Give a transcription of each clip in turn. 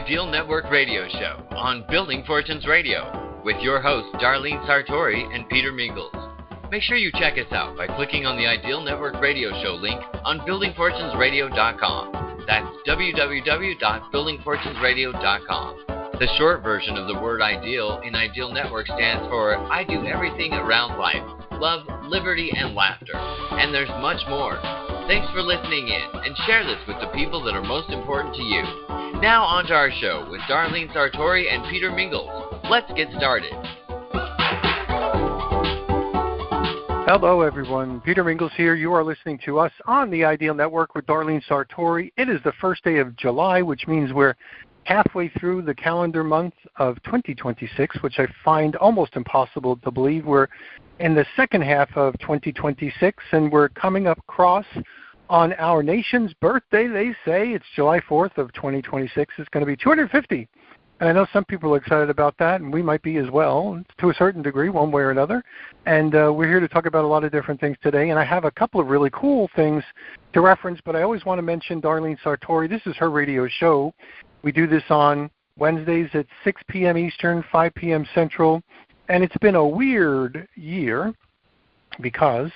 Ideal Network Radio Show on Building Fortunes Radio with your hosts Darlene Sartore and Peter Mingils. Make sure you check us out by clicking on the Ideal Network Radio Show link on buildingfortunesradio.com. That's www.buildingfortunesradio.com. The short version of the word ideal in Ideal Network stands for I do everything around life, love, liberty, and laughter. And there's much more. Thanks for listening in, and share this with the people that are most important to you. Now on to our show with Darlene Sartore and Peter Mingils. Let's get started. Hello, everyone. Peter Mingils here. You are listening to us on the Ideal Network with Darlene Sartore. It is the first day of July, which means we're halfway through the calendar month of 2026, which I find almost impossible to believe. We're in the second half of 2026, and we're coming up cross on our nation's birthday. They say it's July 4th of 2026. It's going to be 250. And I know some people are excited about that, and we might be as well, to a certain degree, one way or another. And we're here to talk about a lot of different things today. And I have a couple of really cool things to reference, but I always want to mention Darlene Sartore. This is her radio show. We do this on Wednesdays at 6 p.m. Eastern, 5 p.m. Central. And it's been a weird year because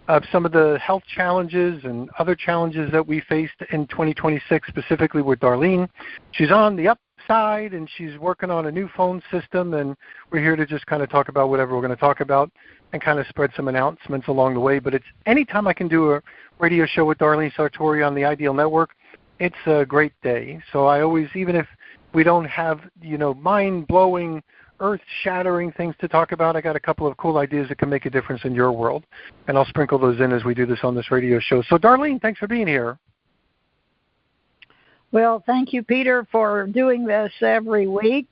of some of the health challenges and other challenges that we faced in 2026, specifically with Darlene. She's on the upside, and she's working on a new phone system, and we're here to just kind of talk about whatever we're going to talk about and kind of spread some announcements along the way. But it's anytime I can do a radio show with Darlene Sartore on the Ideal Network, it's a great day. So I always, even if we don't have, mind-blowing, earth-shattering things to talk about, I got a couple of cool ideas that can make a difference in your world, and I'll sprinkle those in as we do this on this radio show. So, Darlene, thanks for being here. Well, thank you, Peter, for doing this every week.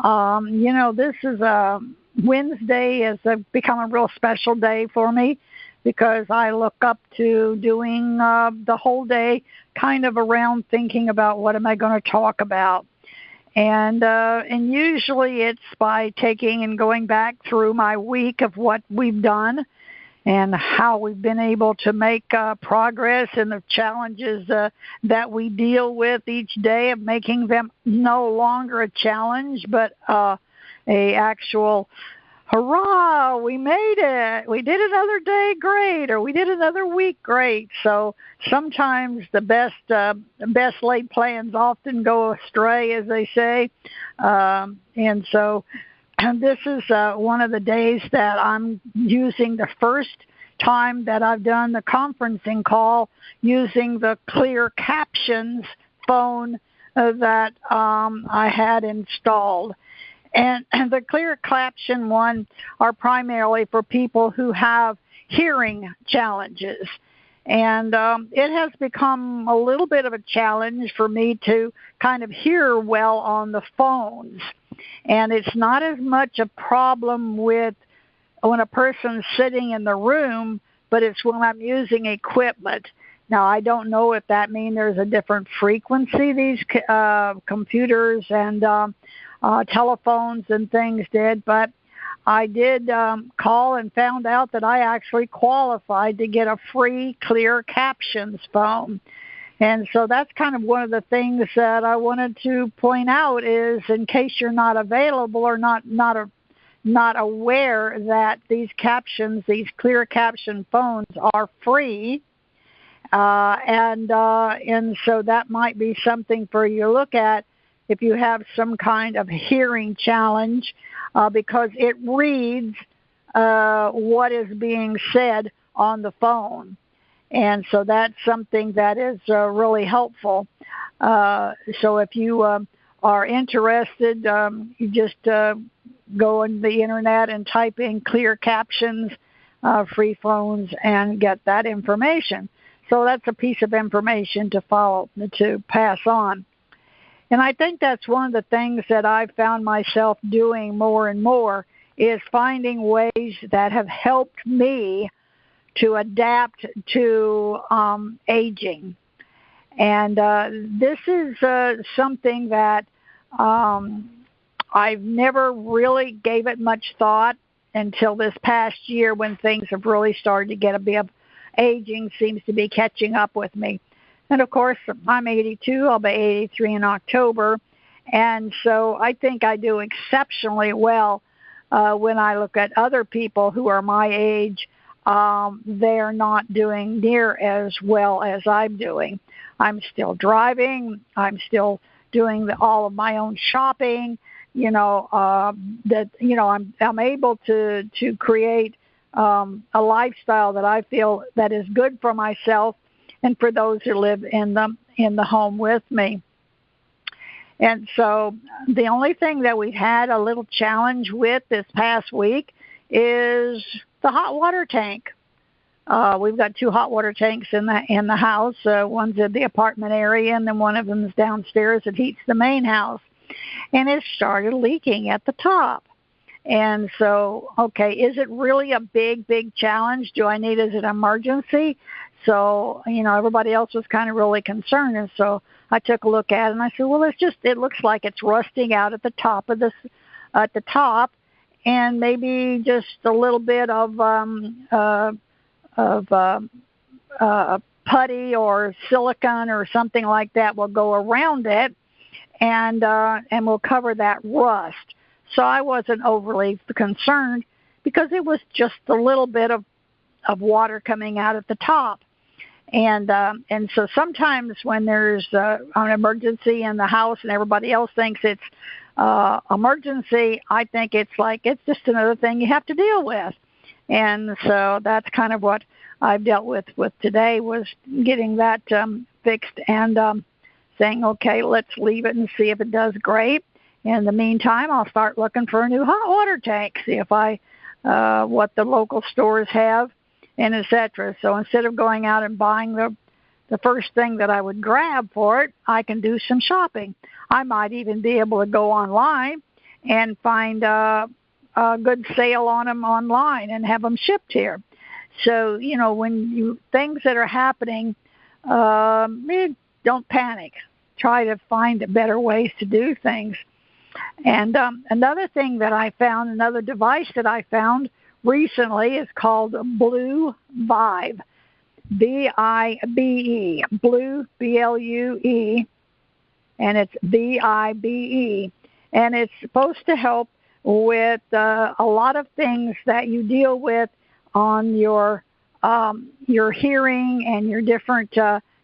This is a Wednesday has become a real special day for me because I look up to doing the whole day kind of around thinking about what am I going to talk about. And usually it's by taking and going back through my week of what we've done and how we've been able to make progress in the challenges that we deal with each day, of making them no longer a challenge, but a actual, hurrah, we made it, we did another day great, or we did another week great. So sometimes the best laid plans often go astray, as they say. And so this is one of the days that I'm using the first time that I've done the conferencing call using the clear captions phone that I had installed. And the clear caption one are primarily for people who have hearing challenges. And it has become a little bit of a challenge for me to kind of hear well on the phones. And it's not as much a problem with when a person's sitting in the room, but it's when I'm using equipment. Now, I don't know if that means there's a different frequency these computers and telephones and things did, but I did call and found out that I actually qualified to get a free clear captions phone. And so that's kind of one of the things that I wanted to point out is, in case you're not available or not aware that these clear caption phones are free, and so that might be something for you to look at if you have some kind of hearing challenge, because it reads what is being said on the phone. And so that's something that is really helpful. So if you are interested, you just go on the internet and type in clear captions, free phones, and get that information. So that's a piece of information to pass on. And I think that's one of the things that I've found myself doing more and more is finding ways that have helped me to adapt to aging. And this is something that I've never really gave it much thought until this past year, when things have really started to get a bit of aging seems to be catching up with me. And of course, I'm 82, I'll be 83 in October, And so I think I do exceptionally well when I look at other people who are my age. They're not doing near as well as I'm doing. I'm still driving. I'm still doing all of my own shopping. I'm able to create a lifestyle that I feel that is good for myself and for those who live in the home with me. And so the only thing that we've had a little challenge with this past week is the hot water tank. We've got 2 hot water tanks in the house. One's in the apartment area, and then one of them is downstairs that heats the main house. And it started leaking at the top. And so, okay, is it really a big, big challenge? Do I need it as an emergency? So, everybody else was kind of really concerned. And so I took a look at it and I said, well, it looks like it's rusting out at the top and maybe just a little bit of putty or silicone or something like that will go around it and will cover that rust. So I wasn't overly concerned because it was just a little bit of water coming out at the top. And so sometimes when there's an emergency in the house and everybody else thinks it's emergency, I think it's just another thing you have to deal with. And so that's kind of what I've dealt with today, was getting that fixed and saying, okay, let's leave it and see if it does great. In the meantime, I'll start looking for a new hot water tank, see if what the local stores have, and et cetera. So instead of going out and buying the first thing that I would grab for it, I can do some shopping. I might even be able to go online and find a good sale on them online and have them shipped here. So, when things that are happening, don't panic. Try to find better ways to do things. And another thing that I found, another device that I found recently is called Blue Vibe, B-I-B-E, Blue, B-L-U-E, and it's B-I-B-E. And it's supposed to help with a lot of things that you deal with on your hearing and your different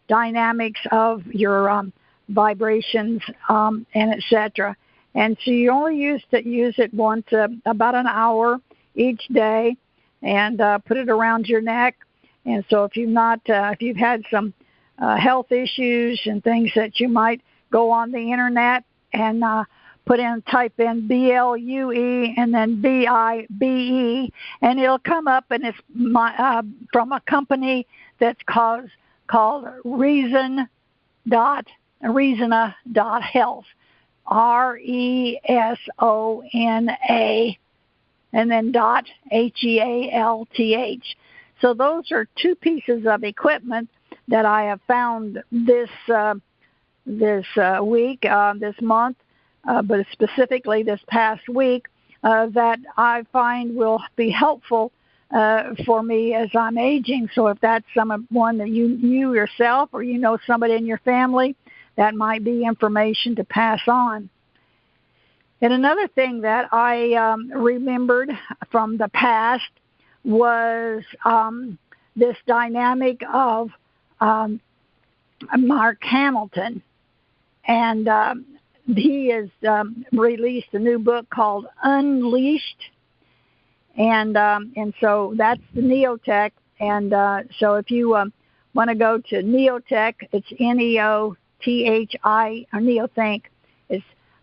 dynamics of your vibrations and et cetera. And so you only use it once, about an hour each day, and put it around your neck. And so if you've had some health issues and things that you might go on the internet and type in BLUE and then BIBE, and it'll come up, and it's from a company that's called Reasona.health, RESONA, and then .HEALTH. So those are 2 pieces of equipment that I have found this week, this month, but specifically this past week, that I find will be helpful for me as I'm aging. So if that's someone that you yourself or somebody in your family, that might be information to pass on. And another thing that I remembered from the past was this dynamic of Mark Hamilton. And he has released a new book called Unleashed. And so that's the Neotech. And so if you want to go to Neotech, it's Neothi, or Neothink.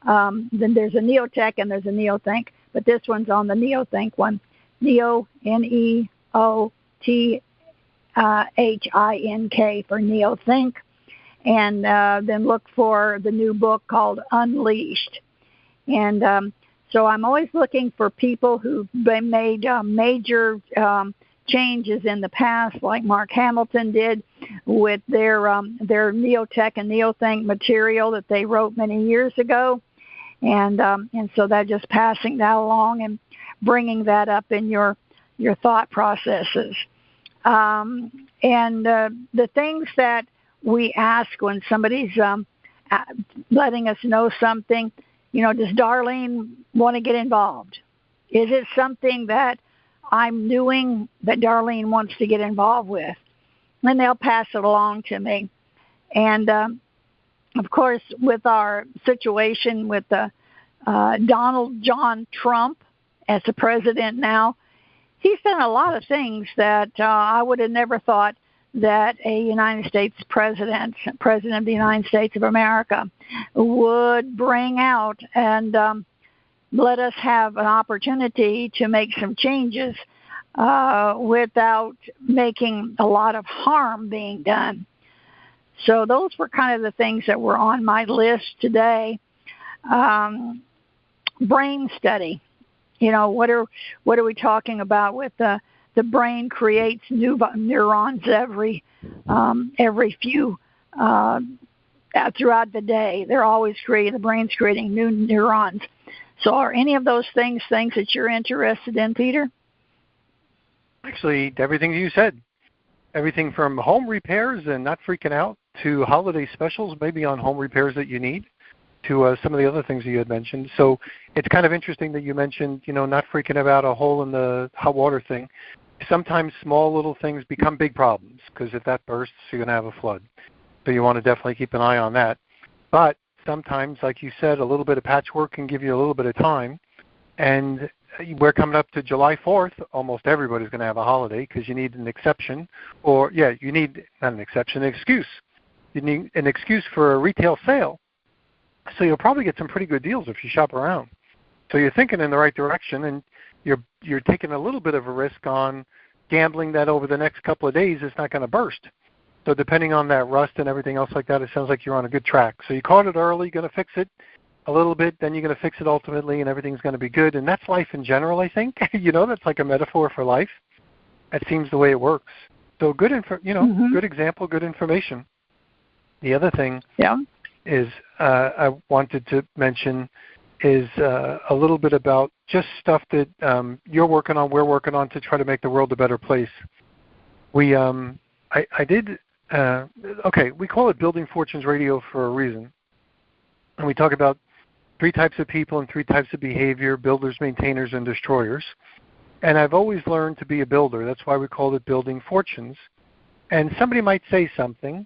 Then there's a Neotech and there's a Neothink, but this one's on the Neothink one. Neo, Neothink, for Neothink. And then look for the new book called Unleashed. And so I'm always looking for people who've made major changes in the past, like Mark Hamilton did with their Neotech and Neothink material that they wrote many years ago. And so that just passing that along and bringing that up in your thought processes. And the things that we ask when somebody's letting us know something. Does Darlene want to get involved? Is it something that I'm doing that Darlene wants to get involved with? And they'll pass it along to me. And, of course, with our situation with Donald John Trump as the president now, he's done a lot of things that I would have never thought that a United States president of the United States of America, would bring out and let us have an opportunity to make some changes without making a lot of harm being done. So those were kind of the things that were on my list today. Brain study. What are we talking about with the brain creates new neurons every few throughout the day. The brain's creating new neurons. So are any of those things that you're interested in, Peter? Actually, everything you said. Everything from home repairs and not freaking out to holiday specials, maybe on home repairs that you need, to some of the other things that you had mentioned. So it's kind of interesting that you mentioned, not freaking about a hole in the hot water thing. Sometimes small little things become big problems, because if that bursts, you're going to have a flood. So you want to definitely keep an eye on that. But sometimes, like you said, a little bit of patchwork can give you a little bit of time. And we're coming up to July 4th. Almost everybody's going to have a holiday, because you need an exception. You need, not an exception, an excuse. You need an excuse for a retail sale. So you'll probably get some pretty good deals if you shop around. So you're thinking in the right direction, and you're taking a little bit of a risk on gambling that over the next couple of days it's not going to burst. So depending on that rust and everything else like that, it sounds like you're on a good track. So you caught it early, going to fix it a little bit, then you're going to fix it ultimately, and everything's going to be good. And that's life in general, I think. That's like a metaphor for life. That seems the way it works. So good good example, good information. The other thing is I wanted to mention is a little bit about just stuff that we're working on to try to make the world a better place. We we call it Building Fortunes Radio for a reason. And we talk about 3 types of people and 3 types of behavior: builders, maintainers, and destroyers. And I've always learned to be a builder. That's why we call it Building Fortunes. And somebody might say something,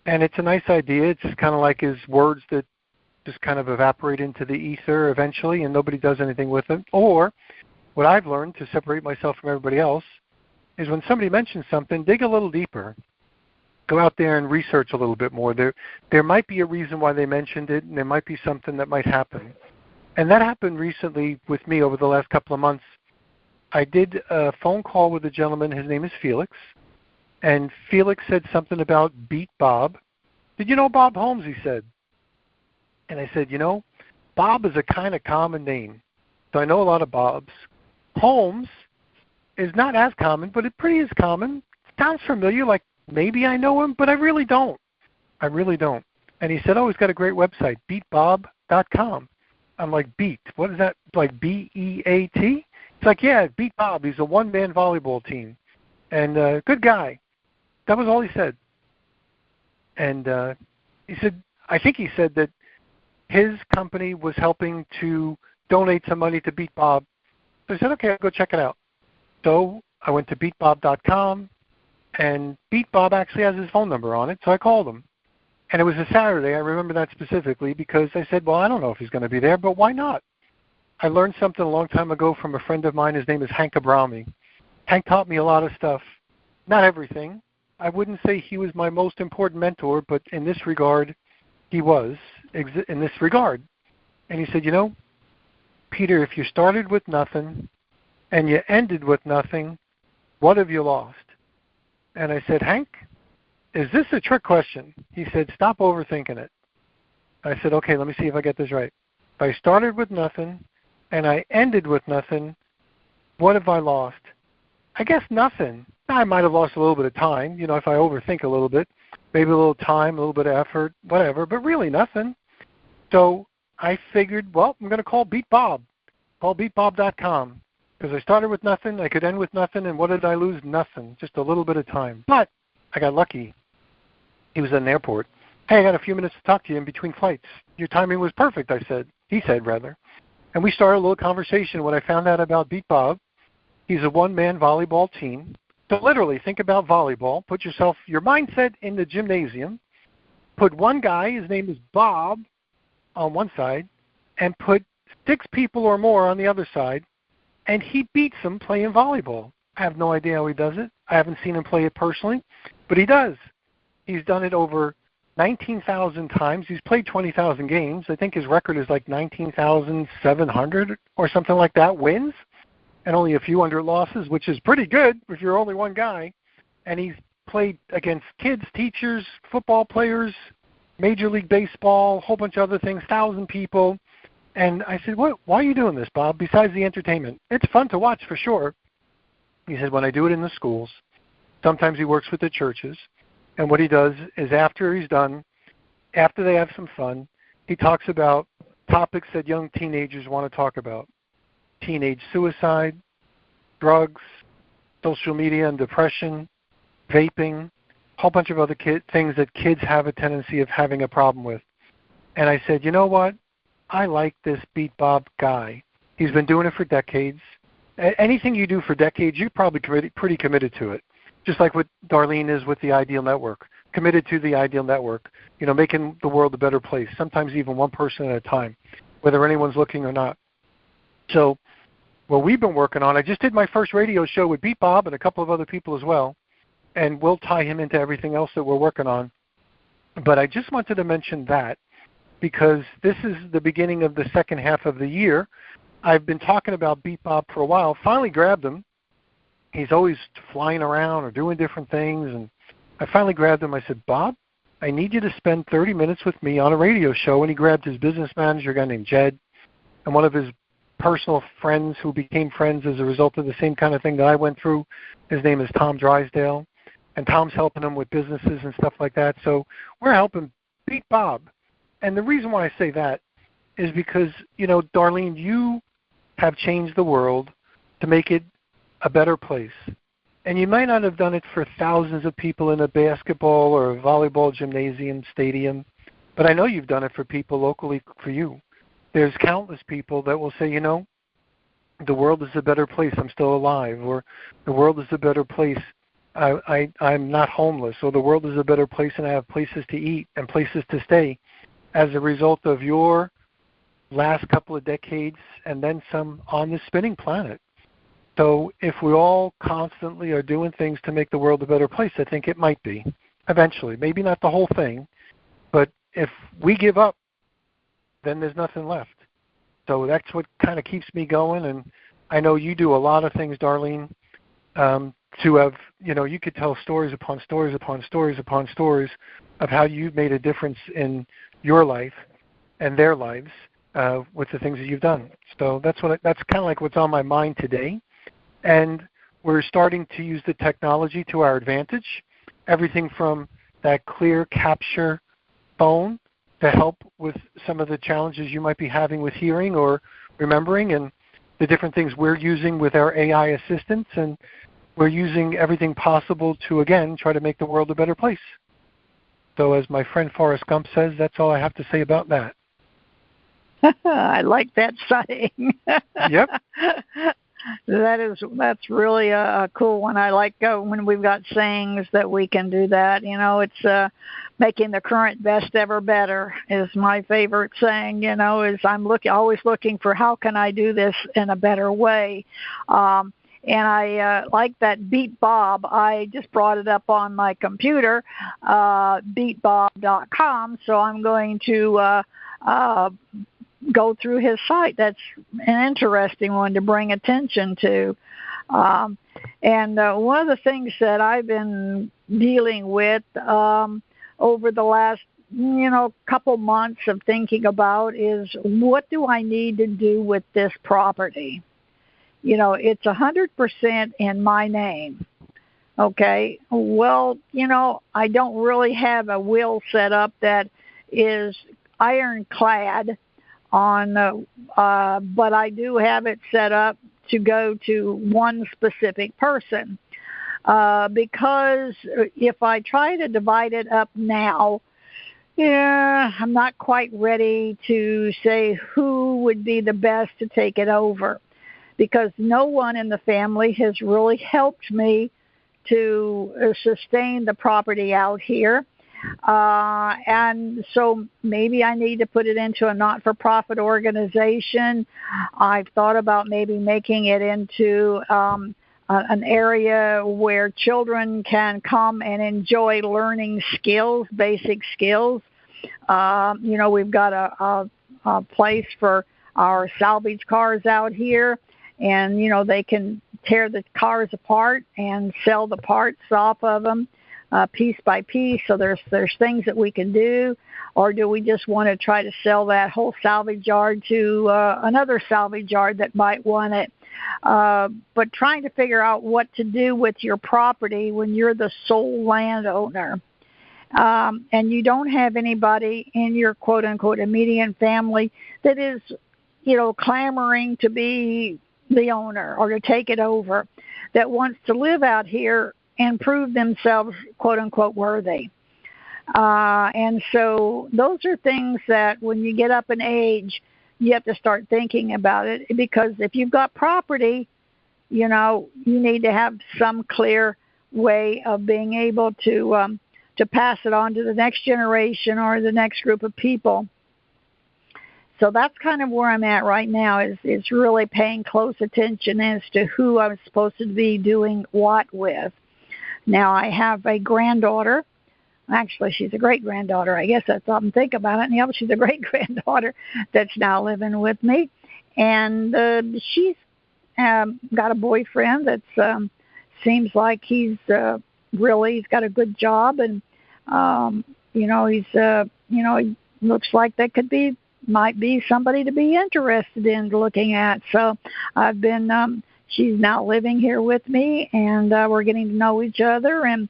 and it's a nice idea. It's kind of like his words that just kind of evaporate into the ether eventually, and nobody does anything with it. Or what I've learned to separate myself from everybody else is when somebody mentions something, dig a little deeper. Go out there and research a little bit more. There might be a reason why they mentioned it, and there might be something that might happen. And that happened recently with me over the last couple of months. I did a phone call with a gentleman. His name is Felix. And Felix said something about Beat Bob. Did you know Bob Holmes, he said. And I said, Bob is a kind of common name. So I know a lot of Bobs. Holmes is not as common, but it pretty is common. Sounds familiar, like maybe I know him, but I really don't. And he said, he's got a great website, beatbob.com. I'm like, Beat? What is that? Like B-E-A-T? It's like, yeah, Beat Bob. He's a one-man volleyball team. And good guy. That was all he said. And he said, I think he said that his company was helping to donate some money to Beat Bob. So I said, okay, I'll go check it out. So I went to beatbob.com, and Beat Bob actually has his phone number on it, so I called him. And it was a Saturday. I remember that specifically because I said, well, I don't know if he's going to be there, but why not? I learned something a long time ago from a friend of mine. His name is Hank Abrami. Hank taught me a lot of stuff. Not everything. I wouldn't say he was my most important mentor, but in this regard, he was, in this regard. And he said, Peter, if you started with nothing and you ended with nothing, what have you lost? And I said, Hank, is this a trick question? He said, stop overthinking it. I said, okay, let me see if I get this right. If I started with nothing and I ended with nothing, what have I lost? I guess nothing. I might have lost a little bit of time, if I overthink a little bit, maybe a little time, a little bit of effort, whatever, but really nothing. So I figured, well, I'm going to call Beat Bob. Call beatbob.com. Because I started with nothing, I could end with nothing, and what did I lose? Nothing. Just a little bit of time. But I got lucky. He was at an airport. Hey, I got a few minutes to talk to you in between flights. Your timing was perfect, I said. He said, rather. And we started a little conversation when I found out about Beat Bob. He's a one-man volleyball team. So literally, think about volleyball. Put your mindset in the gymnasium. Put one guy, his name is Bob, on one side, and put 6 people or more on the other side, and he beats them playing volleyball. I have no idea how he does it. I haven't seen him play it personally, but he does. He's done it over 19,000 times. He's played 20,000 games. I think his record is like 19,700 or something like that wins, and only a few hundred losses, which is pretty good if you're only one guy. And he's played against kids, teachers, football players, Major League Baseball, a whole bunch of other things, 1,000 people. And I said, why are you doing this, Bob, besides the entertainment? It's fun to watch for sure. He said, when I do it in the schools, sometimes he works with the churches. And what he does is after he's done, after they have some fun, he talks about topics that young teenagers want to talk about. Teenage suicide, drugs, social media and depression, vaping, a whole bunch of other things that kids have a tendency of having a problem with. And I said, you know what? I like this Beat Bob guy. He's been doing it for decades. Anything you do for decades, you're probably pretty committed to it. Just like what Darlene is with the Ideal Network, committed to the Ideal Network, making the world a better place, sometimes even one person at a time, whether anyone's looking or not. So what we've been working on, I just did my first radio show with Beat Bob and a couple of other people as well, and we'll tie him into everything else that we're working on. But I just wanted to mention that because this is the beginning of the second half of the year. I've been talking about Beat Bob for a while, finally grabbed him. He's always flying around or doing different things, and I finally grabbed him. I said, Bob, I need you to spend 30 minutes with me on a radio show. And he grabbed his business manager, a guy named Jed, and one of his personal friends who became friends as a result of the same kind of thing that I went through. His name is Tom Drysdale, and Tom's helping him with businesses and stuff like that. So we're helping Beat Bob. And the reason why I say that is because, Darlene, you have changed the world to make it a better place. And you might not have done it for thousands of people in a basketball or a volleyball gymnasium, stadium, but I know you've done it for people locally for you. There's countless people that will say, the world is a better place, I'm still alive, or the world is a better place, I'm not homeless, or the world is a better place and I have places to eat and places to stay as a result of your last couple of decades and then some on this spinning planet. So if we all constantly are doing things to make the world a better place, I think it might be, eventually. Maybe not the whole thing, but if we give up, then there's nothing left. So that's what kind of keeps me going, and I know you do a lot of things, Darlene, to have, you could tell stories upon stories upon stories upon stories of how you've made a difference in your life and their lives with the things that you've done. So that's kind of like what's on my mind today. And we're starting to use the technology to our advantage, everything from that clear capture phone to help with some of the challenges you might be having with hearing or remembering, and the different things we're using with our AI assistants, and we're using everything possible to, again, try to make the world a better place. So as my friend Forrest Gump says, that's all I have to say about that. I like that saying. Yep. That's really a cool one. I like when we've got sayings that we can do that. It's making the current best ever better is my favorite saying. Is I'm always looking for how can I do this in a better way. And I like that Beat Bob. I just brought it up on my computer, beatbob.com. So I'm going to go through his site. That's an interesting one to bring attention to. And one of the things that I've been dealing with over the last couple months of thinking about is, what do I need to do with this property? It's 100% in my name. Okay. Well, I don't really have a will set up that is ironclad on, but I do have it set up to go to one specific person. Because if I try to divide it up now, I'm not quite ready to say who would be the best to take it over, because no one in the family has really helped me to sustain the property out here. And so maybe I need to put it into a not-for-profit organization. I've thought about maybe making it into an area where children can come and enjoy learning skills, basic skills. We've got a place for our salvage cars out here, and, they can tear the cars apart and sell the parts off of them piece by piece. So there's things that we can do. Or do we just want to try to sell that whole salvage yard to another salvage yard that might want it? But trying to figure out what to do with your property when you're the sole landowner, and you don't have anybody in your quote-unquote immediate family that is, clamoring to be the owner or to take it over, that wants to live out here and prove themselves quote-unquote worthy. And so those are things that when you get up in age, you have to start thinking about it, because if you've got property, you need to have some clear way of being able to pass it on to the next generation or the next group of people. So that's kind of where I'm at right now, is really paying close attention as to who I'm supposed to be doing what with. Now, I have a granddaughter. Actually, she's a great-granddaughter. I guess that's something to think about it. And, yeah, she's a great-granddaughter that's now living with me. And she's got a boyfriend that seems like he's got a good job. And, he looks like that might be somebody to be interested in looking at. So I've been, she's now living here with me, and we're getting to know each other, and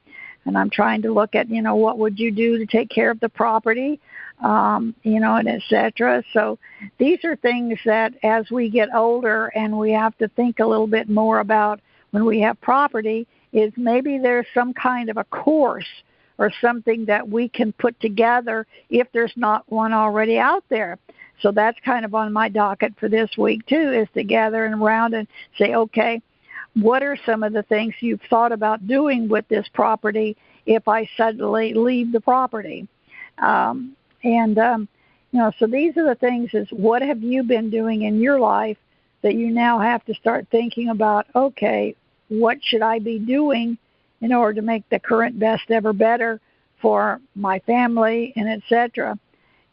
I'm trying to look at, what would you do to take care of the property, and et cetera. So these are things that as we get older and we have to think a little bit more about when we have property, is maybe there's some kind of a course or something that we can put together if there's not one already out there. So that's kind of on my docket for this week too, is to gather around and say, okay, what are some of the things you've thought about doing with this property if I suddenly leave the property? So these are the things, is what have you been doing in your life that you now have to start thinking about, okay, what should I be doing in order to make the current best ever better for my family, and et cetera.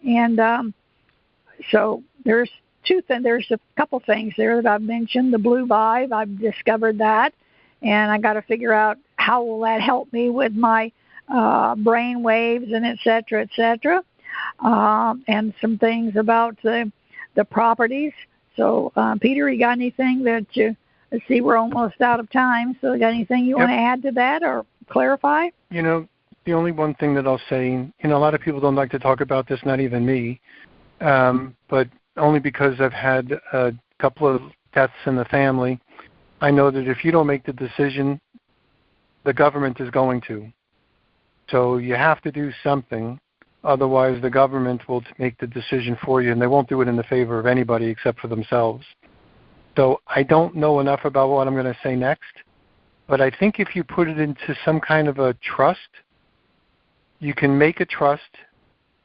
And so there's there's a couple things there that I've mentioned. The blue vibe, I've discovered that, and I got to figure out how will that help me with my brain waves, and et cetera, and some things about the properties. So, Peter, you got anything that you... Let's see, we're almost out of time. So you got anything you want to add to that or clarify? The only one thing that I'll say, a lot of people don't like to talk about this, not even me, but only because I've had a couple of deaths in the family. I know that if you don't make the decision, the government is going to. So you have to do something. Otherwise, the government will make the decision for you, and they won't do it in the favor of anybody except for themselves. So I don't know enough about what I'm going to say next, but I think if you put it into some kind of a trust, you can make a trust,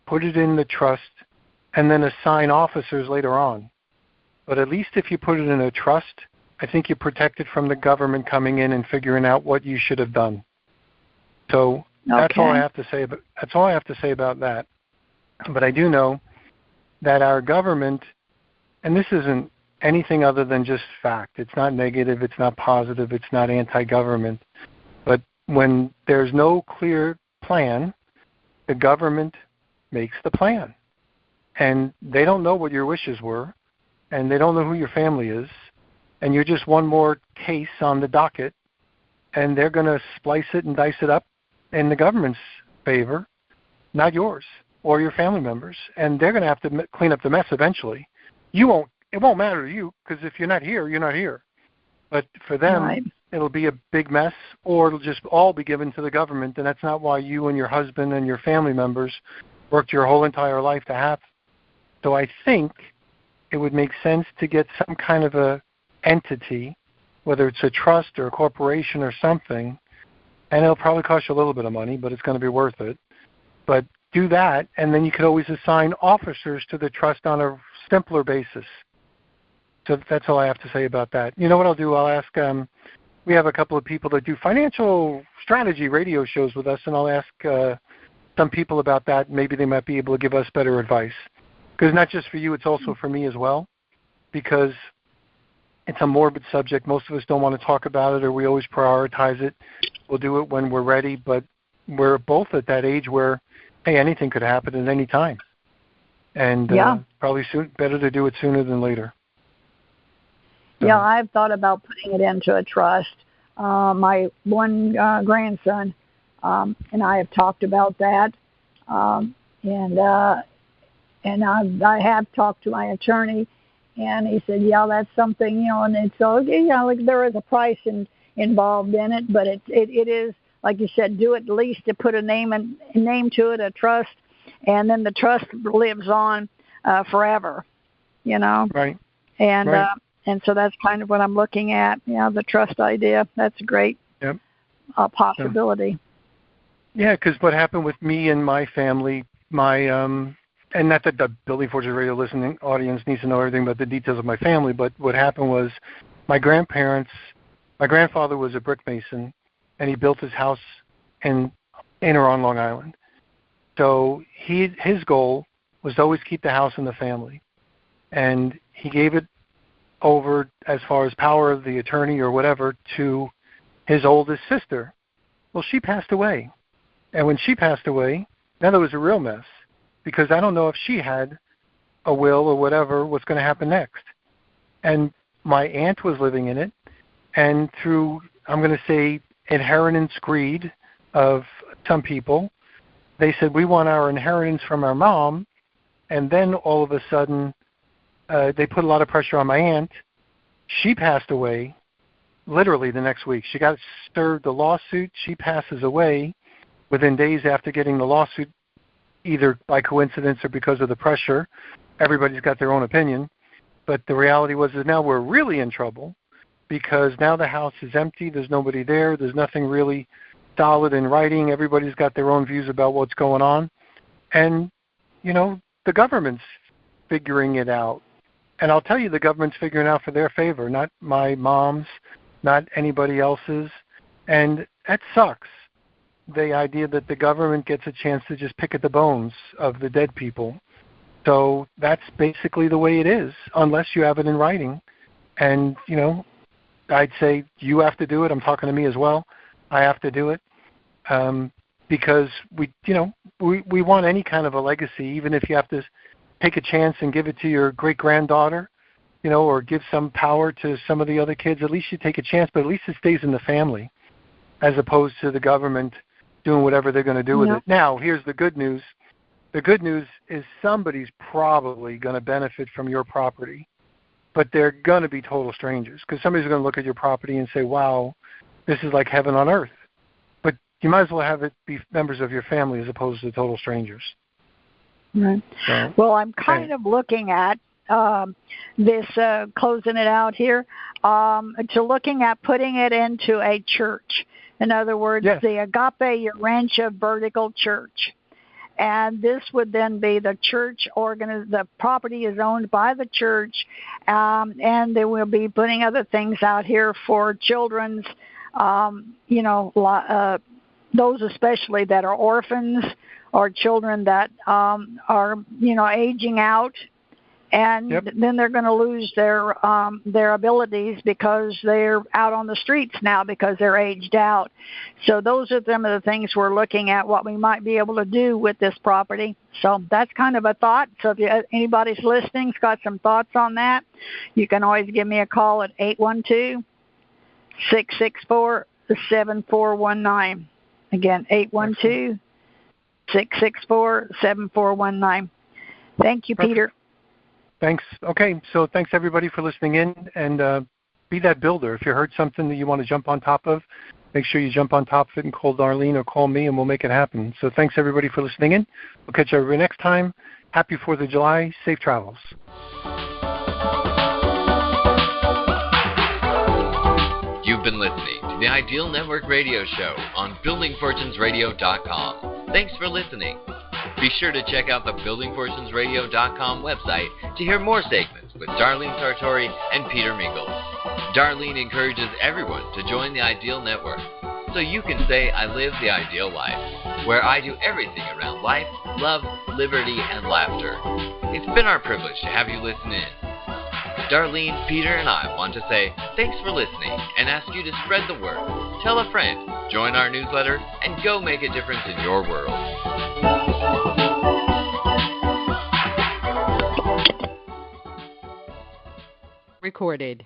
put it in the trust, and then assign officers later on. But at least if you put it in a trust, I think you're protected from the government coming in and figuring out what you should have done. So that's all I have to say. That's all I have to say about that. But I do know that our government, and this isn't anything other than just fact. It's not negative. It's not positive. It's not anti-government. But when there's no clear plan, the government makes the plan. And they don't know what your wishes were, and they don't know who your family is, and you're just one more case on the docket, and they're going to splice it and dice it up in the government's favor, not yours or your family members. And they're going to have to clean up the mess eventually. It won't matter to you, because if you're not here, you're not here. But for them, It'll be a big mess, or it'll just all be given to the government, and that's not why you and your husband and your family members worked your whole entire life to have. So I think it would make sense to get some kind of a entity, whether it's a trust or a corporation or something, and it'll probably cost you a little bit of money, but it's going to be worth it. But do that, and then you could always assign officers to the trust on a simpler basis. So that's all I have to say about that. You know what I'll do? I'll ask, we have a couple of people that do financial strategy radio shows with us, and I'll ask some people about that. Maybe they might be able to give us better advice. Because not just for you, it's also for me as well, because it's a morbid subject. Most of us don't want to talk about it, or we always prioritize it. We'll do it when we're ready, but we're both at that age where, hey, anything could happen at any time. And probably better to do it sooner than later. Yeah, I've thought about putting it into a trust. My one grandson and I have talked about that, and I have talked to my attorney, and he said, yeah, that's something, and it's like there is a price involved in it, but it is, like you said, do it at least to put a name to it, a trust, and then the trust lives on forever, Right. And right. And so that's kind of what I'm looking at. The trust idea. That's a great possibility. Yeah, because what happened with me and my family, and not that the Building Fortress Radio listening audience needs to know everything about the details of my family, but what happened was my grandfather was a brick mason, and he built his house in or on Long Island. So his goal was to always keep the house in the family. And he gave it over, as far as power of the attorney or whatever, to his oldest sister. Well, she passed away. And when she passed away, now there was a real mess, because I don't know if she had a will or whatever, what's going to happen next. And my aunt was living in it, and through, I'm going to say, inheritance greed of some people, they said, we want our inheritance from our mom, and then all of a sudden, they put a lot of pressure on my aunt. She passed away literally the next week. She got served a lawsuit. She passes away within days after getting the lawsuit, either by coincidence or because of the pressure. Everybody's got their own opinion. But the reality was that now we're really in trouble, because now the house is empty. There's nobody there. There's nothing really solid in writing. Everybody's got their own views about what's going on. And, the government's figuring it out. And I'll tell you, the government's figuring it out for their favor, not my mom's, not anybody else's. And that sucks, the idea that the government gets a chance to just pick at the bones of the dead people. So that's basically the way it is, unless you have it in writing. And, I'd say you have to do it. I'm talking to me as well. I have to do it because we want any kind of a legacy, even if you have to take a chance and give it to your great-granddaughter, or give some power to some of the other kids. At least you take a chance, but at least it stays in the family, as opposed to the government doing whatever they're going to do with it. Now, here's the good news. The good news is somebody's probably going to benefit from your property, but they're going to be total strangers, because somebody's going to look at your property and say, wow, this is like heaven on earth. But you might as well have it be members of your family as opposed to total strangers. Right. So, well, I'm kind of looking at this, closing it out here, to looking at putting it into a church. In other words, the Agape Rancho Vertical Church. And this would then be the church the property is owned by the church, and they will be putting other things out here for children's, those especially that are orphans or children that are, aging out. And then they're going to lose their abilities because they're out on the streets now because they're aged out. So those are some of the things we're looking at, what we might be able to do with this property. So that's kind of a thought. So if anybody's listening's got some thoughts on that, you can always give me a call at 812-664-7419. Again, 812-664-7419. Thank you, Peter. Thanks. Okay, so thanks everybody for listening in, and be that builder. If you heard something that you want to jump on top of, make sure you jump on top of it and call Darlene or call me, and we'll make it happen. So thanks, everybody, for listening in. We'll catch everybody next time. Happy 4th of July. Safe travels. You've been listening to the Ideal Network Radio Show on BuildingFortunesRadio.com. Thanks for listening. Be sure to check out the BuildingFortunesRadio.com website to hear more segments with Darlene Sartore and Peter Mingils. Darlene encourages everyone to join the Ideal Network so you can say, I live the ideal life, where I do everything around life, love, liberty, and laughter. It's been our privilege to have you listen in. Darlene, Peter, and I want to say thanks for listening and ask you to spread the word. Tell a friend, join our newsletter, and go make a difference in your world. Recorded.